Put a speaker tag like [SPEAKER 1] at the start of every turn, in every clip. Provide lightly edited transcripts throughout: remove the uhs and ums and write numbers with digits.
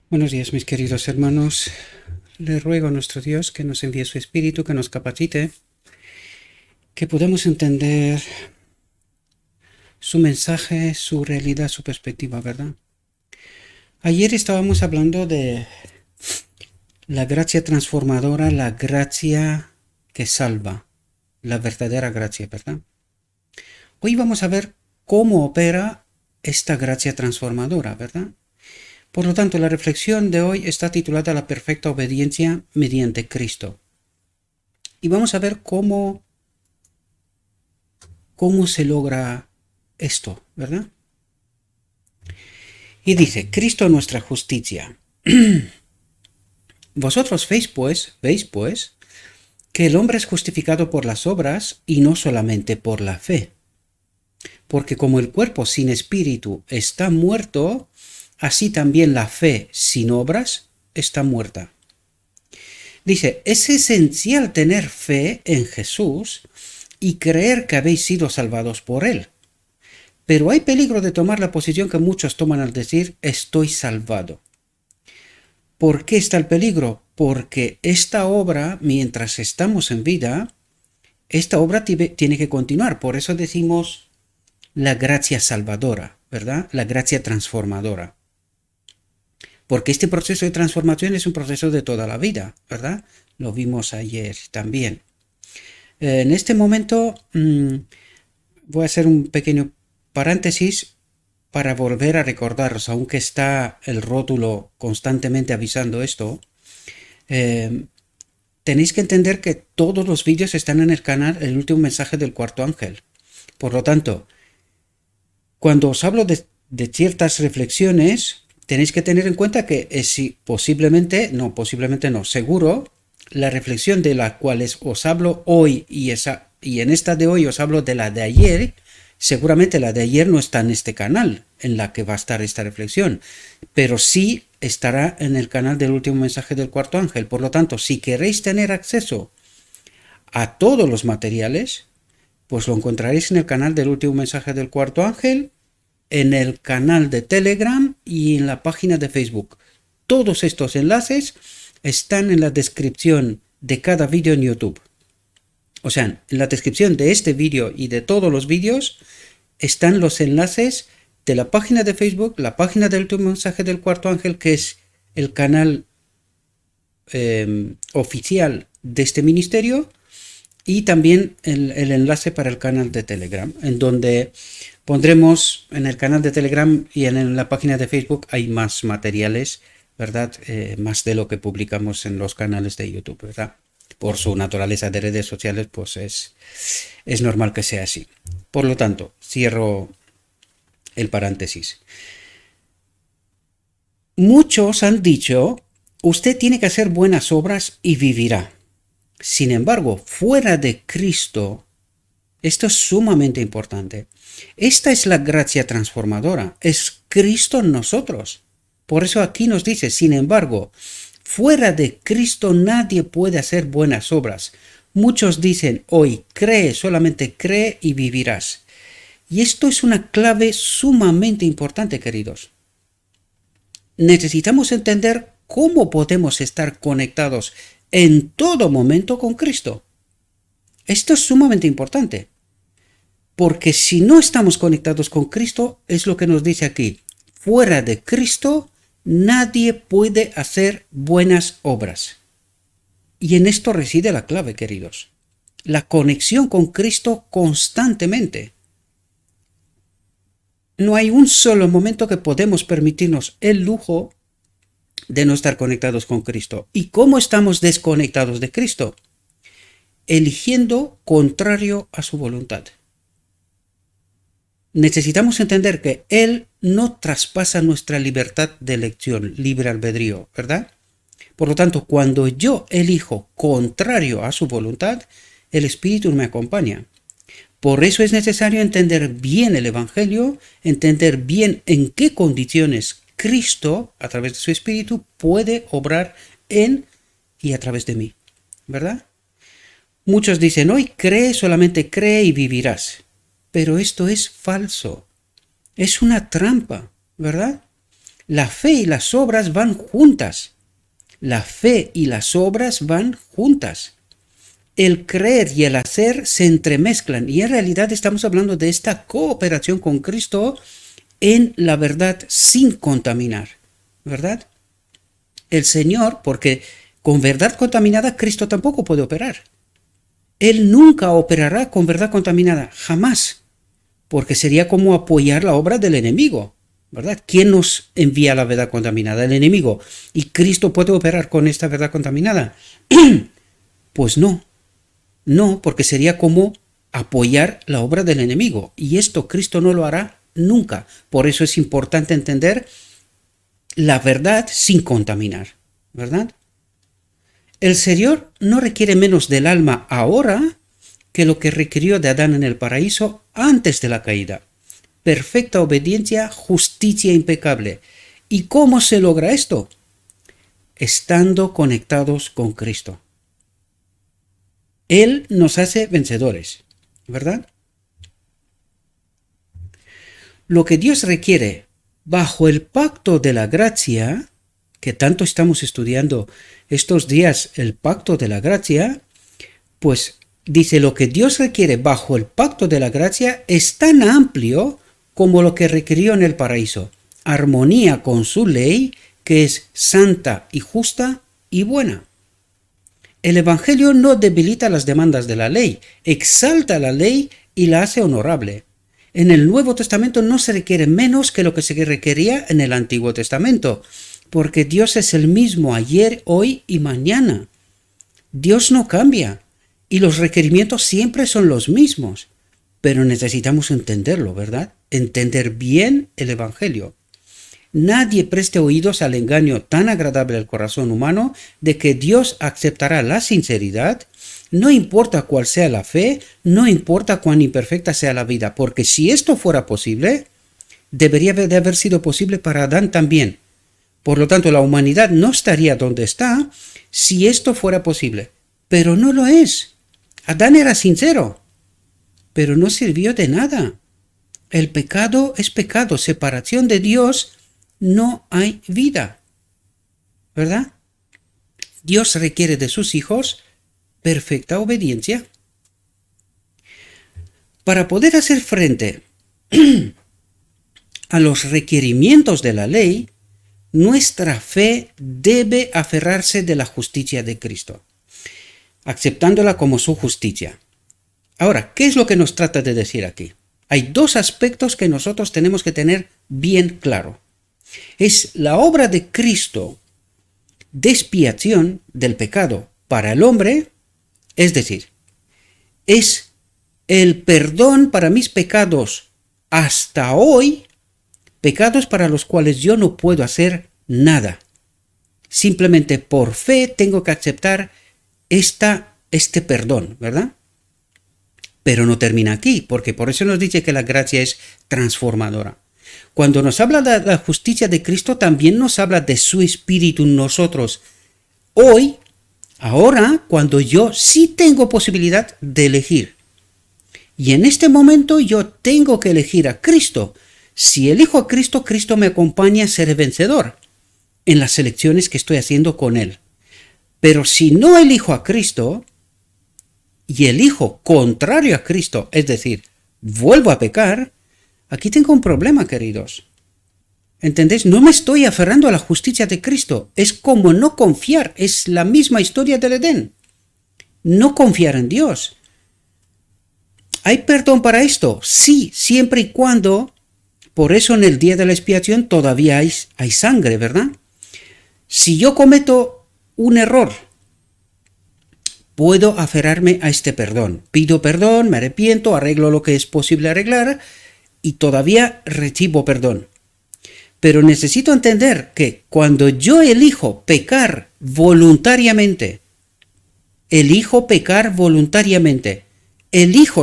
[SPEAKER 1] Buenos días, mis queridos hermanos. Le ruego a nuestro Dios que nos envíe su Espíritu, que nos capacite, que podamos entender su mensaje, su realidad, su perspectiva, ¿verdad? Ayer estábamos hablando de la gracia transformadora, la gracia que salva, la verdadera gracia, ¿verdad? Hoy vamos a ver cómo opera esta gracia transformadora, ¿verdad? Por lo tanto, la reflexión de hoy está titulada La perfecta obediencia mediante Cristo. Y vamos a ver cómo se logra esto, ¿verdad? Y dice, Cristo nuestra justicia. Vosotros veis pues, que el hombre es justificado por las obras y no solamente por la fe. Porque como el cuerpo sin espíritu está muerto, así también la fe sin obras está muerta. Dice, es esencial tener fe en Jesús y creer que habéis sido salvados por él. Pero hay peligro de tomar la posición que muchos toman al decir estoy salvado. ¿Por qué está el peligro? Porque esta obra, mientras estamos en vida, esta obra tiene que continuar. Por eso decimos la gracia salvadora, ¿verdad? La gracia transformadora. Porque este proceso de transformación es un proceso de toda la vida, ¿verdad? Lo vimos ayer también. En este momento voy a hacer un pequeño paréntesis para volver a recordaros, aunque está el rótulo constantemente avisando esto, tenéis que entender que todos los vídeos están en el canal El último mensaje del cuarto ángel. Por lo tanto, cuando os hablo de ciertas reflexiones, tenéis que tener en cuenta que posiblemente no, seguro, la reflexión de la cual os hablo hoy y en esta de hoy os hablo de la de ayer, seguramente la de ayer no está en este canal en la que va a estar esta reflexión, pero sí estará en el canal del último mensaje del cuarto ángel. Por lo tanto, si queréis tener acceso a todos los materiales, pues lo encontraréis en el canal del último mensaje del cuarto ángel, en el canal de Telegram y en la página de Facebook. Todos estos enlaces están en la descripción de cada vídeo en YouTube. O sea, en la descripción de este vídeo y de todos los vídeos están los enlaces de la página de Facebook, la página del último mensaje del cuarto ángel, que es el canal oficial de este ministerio, y también el enlace para el canal de Telegram, en donde pondremos en el canal de Telegram y en la página de Facebook hay más materiales, ¿verdad? Más de lo que publicamos en los canales de YouTube, ¿verdad? Por su naturaleza de redes sociales, pues es normal que sea así. Por lo tanto, cierro el paréntesis. Muchos han dicho, usted tiene que hacer buenas obras y vivirá. Sin embargo, fuera de Cristo, esto es sumamente importante. Esta es la gracia transformadora, es Cristo en nosotros. Por eso aquí nos dice, sin embargo, fuera de Cristo nadie puede hacer buenas obras. Muchos dicen hoy, cree, solamente cree y vivirás. Y esto es una clave sumamente importante, queridos. Necesitamos entender cómo podemos estar conectados en todo momento con Cristo. Esto es sumamente importante. Porque si no estamos conectados con Cristo, es lo que nos dice aquí. Fuera de Cristo, nadie puede hacer buenas obras. Y en esto reside la clave, queridos. La conexión con Cristo constantemente. No hay un solo momento que podemos permitirnos el lujo de no estar conectados con Cristo. ¿Y cómo estamos desconectados de Cristo? Eligiendo contrario a su voluntad. Necesitamos entender que Él no traspasa nuestra libertad de elección, libre albedrío, ¿verdad? Por lo tanto, cuando yo elijo contrario a su voluntad, el Espíritu me acompaña. Por eso es necesario entender bien el Evangelio, entender bien en qué condiciones Cristo, a través de su Espíritu, puede obrar en y a través de mí, ¿verdad? Muchos dicen, hoy cree, solamente cree y vivirás. Pero esto es falso. Es una trampa, ¿verdad? La fe y las obras van juntas. La fe y las obras van juntas. El creer y el hacer se entremezclan y en realidad estamos hablando de esta cooperación con Cristo en la verdad sin contaminar, ¿verdad? El Señor, porque con verdad contaminada Cristo tampoco puede operar. Él nunca operará con verdad contaminada, jamás, porque sería como apoyar la obra del enemigo, ¿verdad? ¿Quién nos envía la verdad contaminada? El enemigo. ¿Y Cristo puede operar con esta verdad contaminada? Pues no, porque sería como apoyar la obra del enemigo, y esto Cristo no lo hará nunca. Por eso es importante entender la verdad sin contaminar, ¿verdad? El Señor no requiere menos del alma ahora que lo que requirió de Adán en el paraíso antes de la caída. Perfecta obediencia, justicia impecable. ¿Y cómo se logra esto? Estando conectados con Cristo. Él nos hace vencedores, ¿verdad? Lo que Dios requiere bajo el pacto de la gracia, que tanto estamos estudiando estos días, el pacto de la gracia, pues dice, lo que Dios requiere bajo el pacto de la gracia es tan amplio como lo que requirió en el paraíso. Armonía con su ley, que es santa y justa y buena. El Evangelio no debilita las demandas de la ley, exalta la ley y la hace honorable. En el Nuevo Testamento no se requiere menos que lo que se requería en el Antiguo Testamento, porque Dios es el mismo ayer, hoy y mañana. Dios no cambia y los requerimientos siempre son los mismos, pero necesitamos entenderlo, ¿verdad? Entender bien el Evangelio. Nadie preste oídos al engaño tan agradable al corazón humano de que Dios aceptará la sinceridad, no importa cuál sea la fe, no importa cuán imperfecta sea la vida, porque si esto fuera posible, debería de haber sido posible para Adán también. Por lo tanto, la humanidad no estaría donde está si esto fuera posible, pero no lo es. Adán era sincero, pero no sirvió de nada. El pecado es pecado, separación de Dios, no hay vida, ¿verdad? Dios requiere de sus hijos perfecta obediencia. Para poder hacer frente a los requerimientos de la ley, nuestra fe debe aferrarse de la justicia de Cristo, aceptándola como su justicia. Ahora, ¿qué es lo que nos trata de decir aquí? Hay dos aspectos que nosotros tenemos que tener bien claro. Es la obra de Cristo de expiación del pecado para el hombre, es decir, es el perdón para mis pecados hasta hoy, pecados para los cuales yo no puedo hacer nada. Simplemente por fe tengo que aceptar este perdón, ¿verdad? Pero no termina aquí, porque por eso nos dice que la gracia es transformadora. Cuando nos habla de la justicia de Cristo, también nos habla de su Espíritu en nosotros. Hoy, ahora, cuando yo sí tengo posibilidad de elegir. Y en este momento yo tengo que elegir a Cristo. Si elijo a Cristo, Cristo me acompaña a ser vencedor en las elecciones que estoy haciendo con Él. Pero si no elijo a Cristo y elijo contrario a Cristo, es decir, vuelvo a pecar, aquí tengo un problema, queridos. ¿Entendéis? No me estoy aferrando a la justicia de Cristo. Es como no confiar. Es la misma historia del Edén. No confiar en Dios. ¿Hay perdón para esto? Sí, siempre y cuando, por eso en el día de la expiación todavía hay sangre, ¿verdad? Si yo cometo un error, puedo aferrarme a este perdón. Pido perdón, me arrepiento, arreglo lo que es posible arreglar y todavía recibo perdón. Pero necesito entender que cuando yo elijo pecar voluntariamente, elijo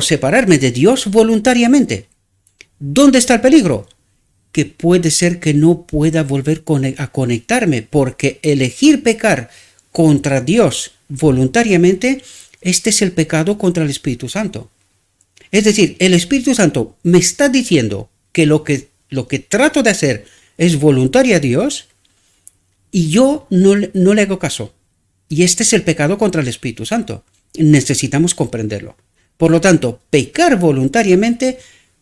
[SPEAKER 1] separarme de Dios voluntariamente. ¿Dónde está el peligro? Que puede ser que no pueda volver a conectarme, porque elegir pecar contra Dios voluntariamente, este es el pecado contra el Espíritu Santo. Es decir, el Espíritu Santo me está diciendo que lo que trato de hacer es voluntaria a Dios y yo no le hago caso. Y este es el pecado contra el Espíritu Santo. Necesitamos comprenderlo. Por lo tanto, pecar voluntariamente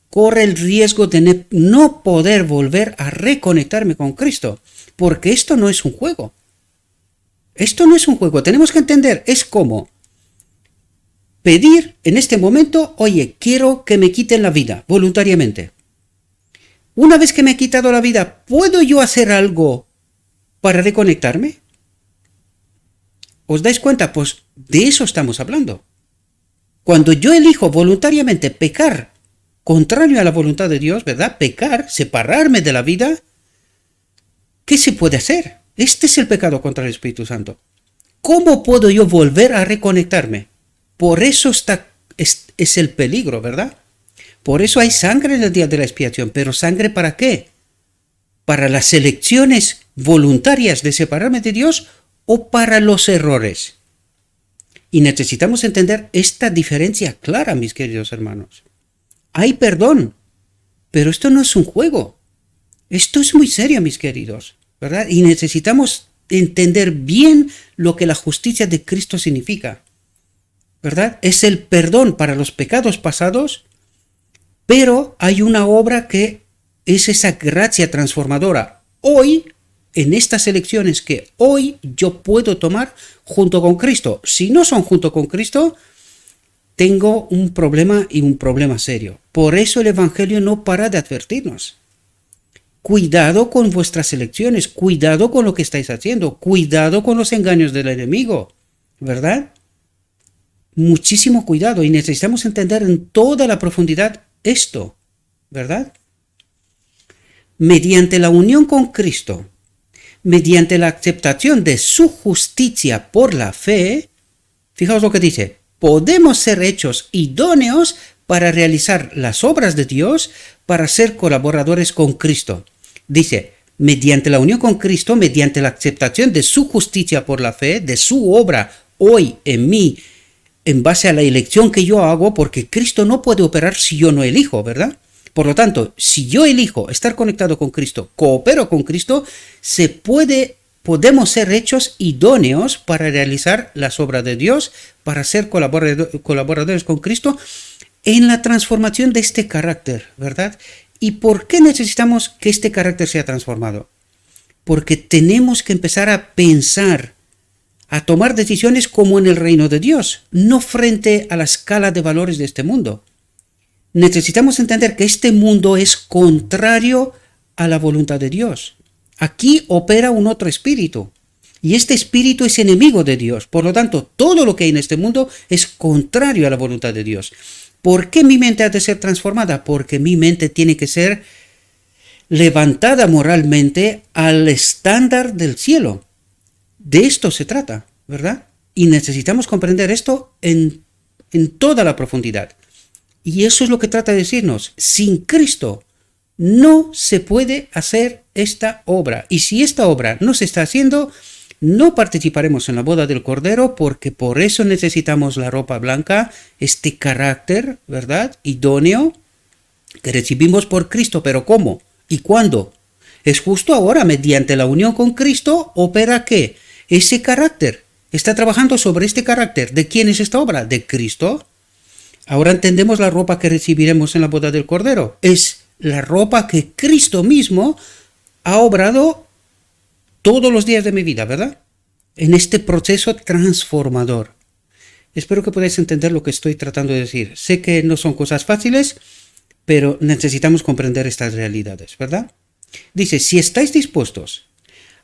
[SPEAKER 1] corre el riesgo de no poder volver a reconectarme con Cristo, porque esto no es un juego. Esto no es un juego. Tenemos que entender, es como pedir en este momento, oye, quiero que me quiten la vida voluntariamente. Una vez que me he quitado la vida, ¿puedo yo hacer algo para reconectarme? ¿Os dais cuenta? Pues de eso estamos hablando. Cuando yo elijo voluntariamente pecar contrario a la voluntad de Dios, ¿verdad? Pecar, separarme de la vida, ¿qué se puede hacer? Este es el pecado contra el Espíritu Santo. ¿Cómo puedo yo volver a reconectarme? Por eso es el peligro, ¿verdad? Por eso hay sangre en el día de la expiación. ¿Pero sangre para qué? ¿Para las elecciones voluntarias de separarme de Dios o para los errores? Y necesitamos entender esta diferencia clara, mis queridos hermanos. Hay perdón, pero esto no es un juego. Esto es muy serio, mis queridos, ¿verdad? Y necesitamos entender bien lo que la justicia de Cristo significa, ¿verdad? Es el perdón para los pecados pasados, pero hay una obra que es esa gracia transformadora. Hoy, en estas elecciones que hoy yo puedo tomar junto con Cristo. Si no son junto con Cristo, tengo un problema y un problema serio. Por eso el Evangelio no para de advertirnos. Cuidado con vuestras elecciones, cuidado con lo que estáis haciendo, cuidado con los engaños del enemigo, ¿verdad? Muchísimo cuidado y necesitamos entender en toda la profundidad esto, ¿verdad? Mediante la unión con Cristo, mediante la aceptación de su justicia por la fe, fijaos lo que dice, podemos ser hechos idóneos para realizar las obras de Dios, para ser colaboradores con Cristo. Dice, mediante la unión con Cristo, mediante la aceptación de su justicia por la fe, de su obra hoy en mí, en base a la elección que yo hago, porque Cristo no puede operar si yo no elijo, ¿verdad? Por lo tanto, si yo elijo estar conectado con Cristo, coopero con Cristo, podemos ser hechos idóneos para realizar las obras de Dios, para ser colaboradores con Cristo en la transformación de este carácter, ¿verdad? ¿Y por qué necesitamos que este carácter sea transformado? Porque tenemos que empezar a pensar, a tomar decisiones como en el reino de Dios, no frente a la escala de valores de este mundo. Necesitamos entender que este mundo es contrario a la voluntad de Dios. Aquí opera un otro espíritu y este espíritu es enemigo de Dios. Por lo tanto, todo lo que hay en este mundo es contrario a la voluntad de Dios. ¿Por qué mi mente ha de ser transformada? Porque mi mente tiene que ser levantada moralmente al estándar del cielo. De esto se trata, ¿verdad? Y necesitamos comprender esto en toda la profundidad. Y eso es lo que trata de decirnos. Sin Cristo no se puede hacer esta obra. Y si esta obra no se está haciendo, no participaremos en la boda del Cordero, porque por eso necesitamos la ropa blanca, este carácter, ¿verdad? Idóneo, que recibimos por Cristo. ¿Pero cómo? ¿Y cuándo? Es justo ahora, mediante la unión con Cristo, opera ¿qué? Ese carácter. Está trabajando sobre este carácter. ¿De quién es esta obra? De Cristo. Ahora entendemos la ropa que recibiremos en la boda del Cordero. Es la ropa que Cristo mismo ha obrado todos los días de mi vida, ¿verdad? En este proceso transformador. Espero que podáis entender lo que estoy tratando de decir. Sé que no son cosas fáciles, pero necesitamos comprender estas realidades, ¿verdad? Dice, si estáis dispuestos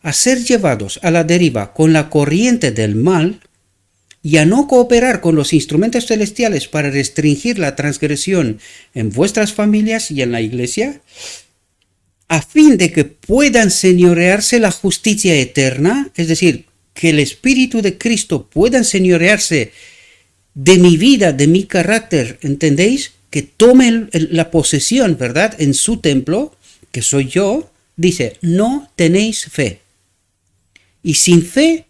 [SPEAKER 1] a ser llevados a la deriva con la corriente del mal, y a no cooperar con los instrumentos celestiales para restringir la transgresión en vuestras familias y en la iglesia, a fin de que puedan señorearse la justicia eterna, es decir, que el Espíritu de Cristo pueda señorearse de mi vida, de mi carácter, ¿entendéis? Que tome la posesión, ¿verdad?, en su templo, que soy yo, dice, no tenéis fe. Y sin fe,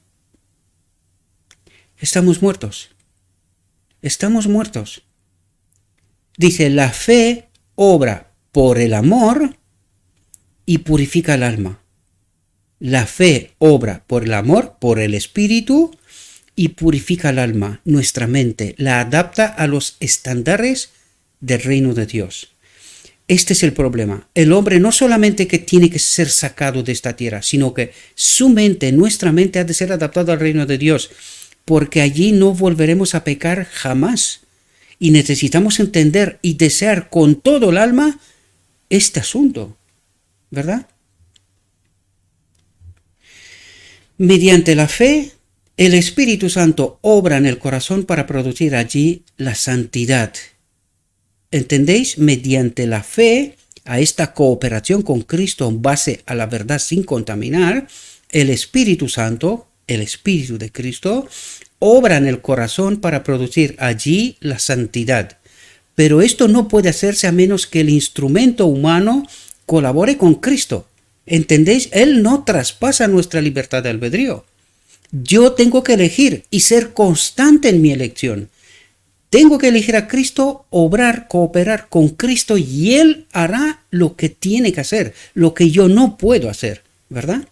[SPEAKER 1] estamos muertos. Estamos muertos. Dice, la fe obra por el amor, y purifica el alma. La fe obra por el amor, por el espíritu, y purifica el alma, nuestra mente, la adapta a los estándares del reino de Dios. Este es el problema. El hombre no solamente que tiene que ser sacado de esta tierra, sino que su mente, nuestra mente, ha de ser adaptada al reino de Dios, porque allí no volveremos a pecar jamás. Y necesitamos entender y desear con todo el alma este asunto, ¿verdad? Mediante la fe, el Espíritu Santo obra en el corazón para producir allí la santidad. ¿Entendéis? Mediante la fe, a esta cooperación con Cristo en base a la verdad sin contaminar, el Espíritu Santo, el Espíritu de Cristo, obra en el corazón para producir allí la santidad. Pero esto no puede hacerse a menos que el instrumento humano colabore con Cristo. ¿Entendéis? Él no traspasa nuestra libertad de albedrío. Yo tengo que elegir y ser constante en mi elección. Tengo que elegir a Cristo, obrar, cooperar con Cristo y Él hará lo que tiene que hacer, lo que yo no puedo hacer, ¿verdad?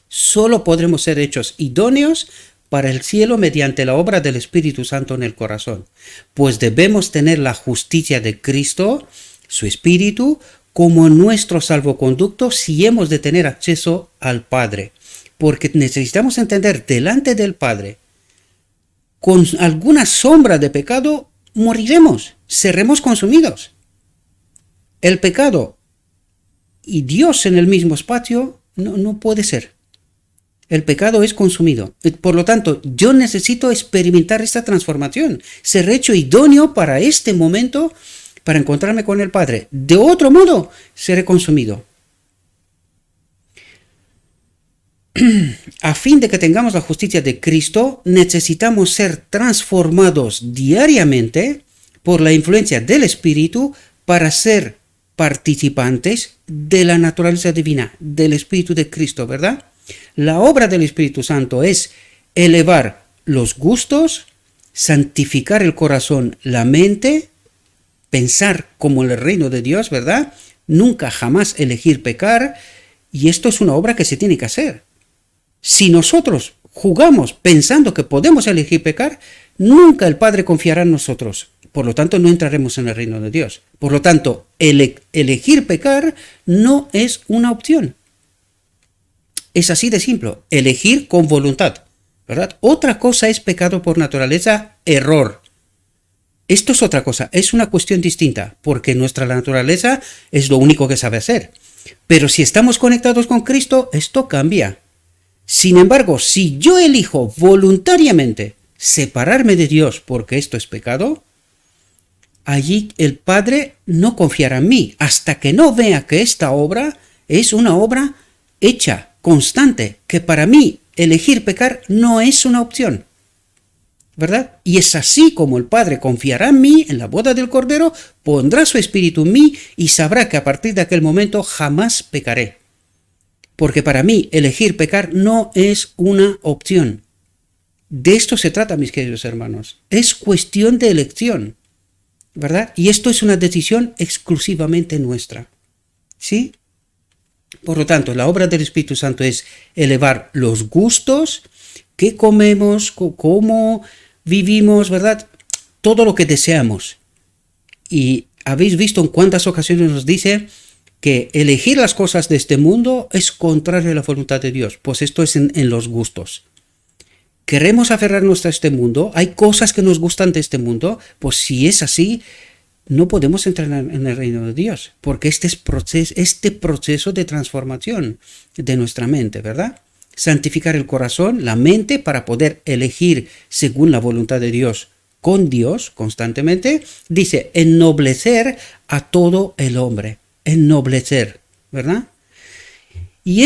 [SPEAKER 1] Solo podremos ser hechos idóneos para el cielo mediante la obra del Espíritu Santo en el corazón, pues debemos tener la justicia de Cristo, su Espíritu, como nuestro salvoconducto si hemos de tener acceso al Padre, porque necesitamos entender delante del Padre, con alguna sombra de pecado moriremos, seremos consumidos. El pecado y Dios en el mismo espacio no puede ser. El pecado es consumido. Por lo tanto, yo necesito experimentar esta transformación, ser hecho idóneo para este momento, para encontrarme con el Padre. De otro modo, seré consumido. A fin de que tengamos la justicia de Cristo, necesitamos ser transformados diariamente por la influencia del Espíritu para ser participantes de la naturaleza divina, del Espíritu de Cristo, ¿verdad? La obra del Espíritu Santo es elevar los gustos, santificar el corazón, la mente, pensar como el reino de Dios, ¿verdad? Nunca jamás elegir pecar, y esto es una obra que se tiene que hacer. Si nosotros jugamos pensando que podemos elegir pecar, nunca el Padre confiará en nosotros. Por lo tanto, no entraremos en el reino de Dios. Por lo tanto, elegir pecar no es una opción. Es así de simple. Elegir con voluntad, ¿verdad? Otra cosa es pecado por naturaleza, error. Esto es otra cosa, es una cuestión distinta, porque nuestra naturaleza es lo único que sabe hacer. Pero si estamos conectados con Cristo, esto cambia. Sin embargo, si yo elijo voluntariamente separarme de Dios porque esto es pecado, allí el Padre no confiará en mí hasta que no vea que esta obra es una obra hecha, constante, que para mí elegir pecar no es una opción, ¿verdad? Y es así como el Padre confiará en mí en la boda del Cordero, pondrá su espíritu en mí y sabrá que a partir de aquel momento jamás pecaré. Porque para mí elegir pecar no es una opción. De esto se trata, mis queridos hermanos. Es cuestión de elección, ¿verdad? Y esto es una decisión exclusivamente nuestra, ¿sí? Por lo tanto, la obra del Espíritu Santo es elevar los gustos, qué comemos, cómo vivimos, ¿verdad? Todo lo que deseamos. Y habéis visto en cuántas ocasiones nos dice que elegir las cosas de este mundo es contrario a la voluntad de Dios. Pues esto es en los gustos. Queremos aferrarnos a este mundo, hay cosas que nos gustan de este mundo, pues si es así, no podemos entrar en el reino de Dios, porque este proceso de transformación de nuestra mente, ¿verdad? Santificar el corazón, la mente, para poder elegir según la voluntad de Dios, con Dios constantemente, dice, ennoblecer a todo el hombre, ennoblecer, ¿verdad? Y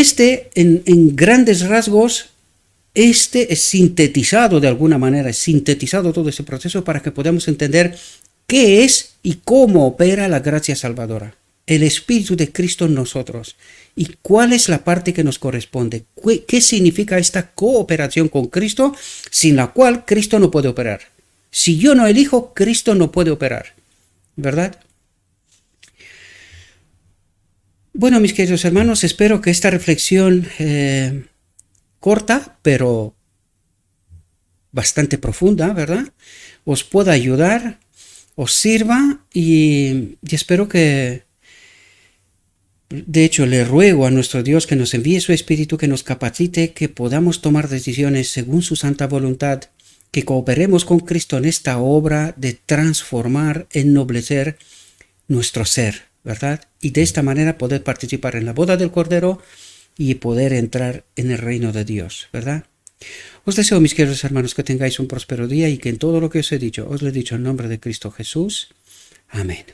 [SPEAKER 1] en grandes rasgos, es sintetizado de alguna manera, es sintetizado todo ese proceso para que podamos entender qué es y cómo opera la gracia salvadora, el Espíritu de Cristo en nosotros, y cuál es la parte que nos corresponde, qué significa esta cooperación con Cristo, sin la cual Cristo no puede operar. Si yo no elijo, Cristo no puede operar, ¿verdad? Bueno, mis queridos hermanos, espero que esta reflexión corta, pero bastante profunda, ¿verdad?, os pueda ayudar, os sirva y espero que, de hecho, le ruego a nuestro Dios que nos envíe su Espíritu, que nos capacite, que podamos tomar decisiones según su santa voluntad, que cooperemos con Cristo en esta obra de transformar, ennoblecer nuestro ser, ¿verdad? Y de esta manera poder participar en la boda del Cordero y poder entrar en el reino de Dios, ¿verdad? Os deseo, mis queridos hermanos, que tengáis un próspero día y que en todo lo que os he dicho, os lo he dicho en nombre de Cristo Jesús. Amén.